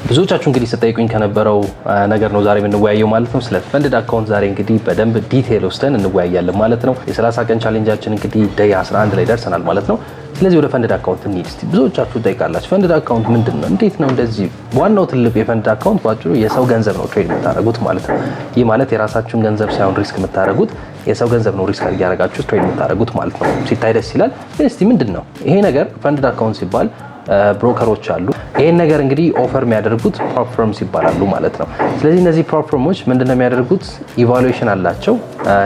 ብዙዎቻችሁ እንግዲህ ስጠይቁኝ ከነበረው ነገር ነው ዛሬ የምንወያየው ማለት ነው። ስለ ፈንድድ አካውንት ዛሬ እንግዲህ በደንብ ዲቴል ወስደን እንወያያለን ማለት ነው። የ30 ቀን ቻሌንጃችን እንግዲህ ዴይ 11 ላይ ደርሰናል ማለት ነው። ስለዚህ ወደ ፈንድድ አካውንት እንሂድ እስቲ። ብዙዎቻችሁ ጠይቃላችሁ ፈንድድ አካውንት ምንድነው? እንዴት ነው እንደዚህ? ዋናው ትልቁ የፈንድድ አካውንት ባጭሩ የሰው ገንዘብ ነው ትሬድ የምታደርጉት ማለት ነው። ይህ ማለት የራሳችሁን ገንዘብ ሳይሆን ሪስክ የምታደርጉት የሰው ገንዘብ ነው ሪስክ እያደረጋችሁ ትሬድ የምታደርጉት ማለት ነው። ሲታይ ደስ ይላል፣ ግን እስቲ ምንድነው ይሄ ነገር? ፈንድድ አካውንት ሲባል ብሮከሮች አሉ። ይሄን ነገር እንግዲህ ኦፈር የሚያደርጉት ፕሮፕ ፈርምስ ይባላሉ ማለት ነው። ስለዚህ እነዚህ ፕሮፕ ፈርሞች ምንድነው የሚያደርጉት? ኢቫሉዌሽን አላቸው።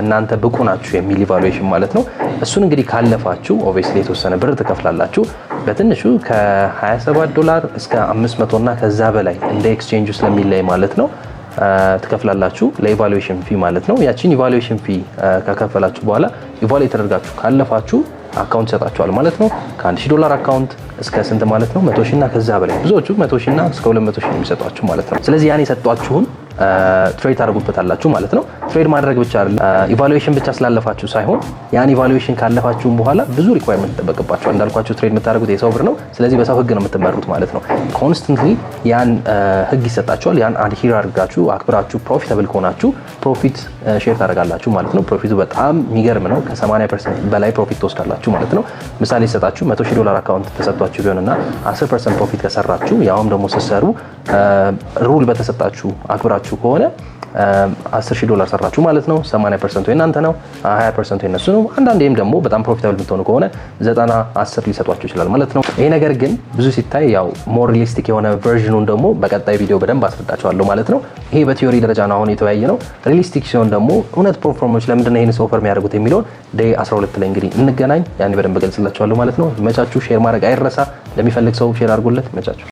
እናንተ ብቁ ናችሁ የሚል ኢቫሉዌሽን ማለት ነው። እሱን እንግዲህ ካለፋችሁ ኦብቪየስሊ የተወሰነ ብር ትከፍላላችሁ። በትንሹ $27 እስከ 500 እና ከዛ በላይ እንደ ኤክስቼንጁ ስለሚለይ ማለት ነው ትከፍላላችሁ ለኢቫሉዌሽን ፊ ማለት ነው። ያቺን ኢቫሉዌሽን ፊ ከከፈላችሁ በኋላ ኢቫሉዌት ተደርጋችሁ ካለፋችሁ አካውንት ይሰጣችኋል ማለት ነው። $1000 አካውንት እስከ ስንት ማለት ነው? 100 ሺህ እና ከዛ በላይ ብዙዎቹ 100 ሺህ እና እስከ 200 ሺህ የሚሰጧችሁ ማለት ነው። ስለዚህ ያን የሰጧችሁን ትሬድ ታደርጉበታላችሁ ማለት ነው። ትሬድ ማድረግ ብቻ አይደለም፣ ኢቫሉዌሽን ብቻ ስላለፋችሁ ሳይሆን ያን ኢቫሉዌሽን ካለፋችሁም በኋላ ብዙ ሪኳየርመንት ይጠበቅባችኋል። እንዳልኳችሁ ትሬድ የምታደርጉት የሰው ብር ነው። ስለዚህ በሰው ህግ ነው የምትመሩት ማለት ነው። ኮንስተንትሊ ያን ህግ ይሰጣችኋል። ያን አድሂር አድርጋችሁ አክብራችሁ ፕሮፊታብል ከሆናችሁ ፕሮፊት ሼር ታደርጋላችሁ ማለት ነው። ፕሮፊቱ በጣም የሚገርም ነው። ከ80% በላይ ፕሮፊት ትወስዳላችሁ ማለት ነው። ምሳሌ ይሰጣችሁ $100,000 አካውንት ተሰጥቷችሁ ቢሆንና 10% ፕሮፊት ከሰራችሁ ያውም ደግሞ ስትሰሩ ሩል በተሰጣችሁ አክብራችሁ ከሆነ $10,000 ሰራችሁ ማለት ነው። 80% የእናንተ ነው፣ 20% የነሱ ነው። አንዳንዴም ደግሞ በጣም ፕሮፊታብል የምትሆኑ ከሆነ 90-10 ሊሰጧችሁ ይችላል ማለት ነው። ይሄ ነገር ግን ብዙ ሲታይ ያው ሞር ሪሊስቲክ የሆነ ቨርዥኑን ደግሞ በቀጣይ ቪዲዮ በደንብ አስረዳችኋለሁ ማለት ነው። ይሄ በቲዮሪ ደረጃ ነው አሁን የተወያየ ነው። ሪሊስቲክ ሲሆን ደግሞ እውነት ፕሮፎርሞች ለምንድነው ይሄን ኦፈር የሚያደርጉት የሚለውን ዴይ 12 ላይ እንግዲህ እንገናኝ። ያኔ በደንብ ገልጽላችኋለሁ ማለት ነው። ይመቻችሁ። ሼር ማድረግ አይረሳ። ለሚፈልግ ሰው ሼር አድርጉለት። ይመቻችሁ።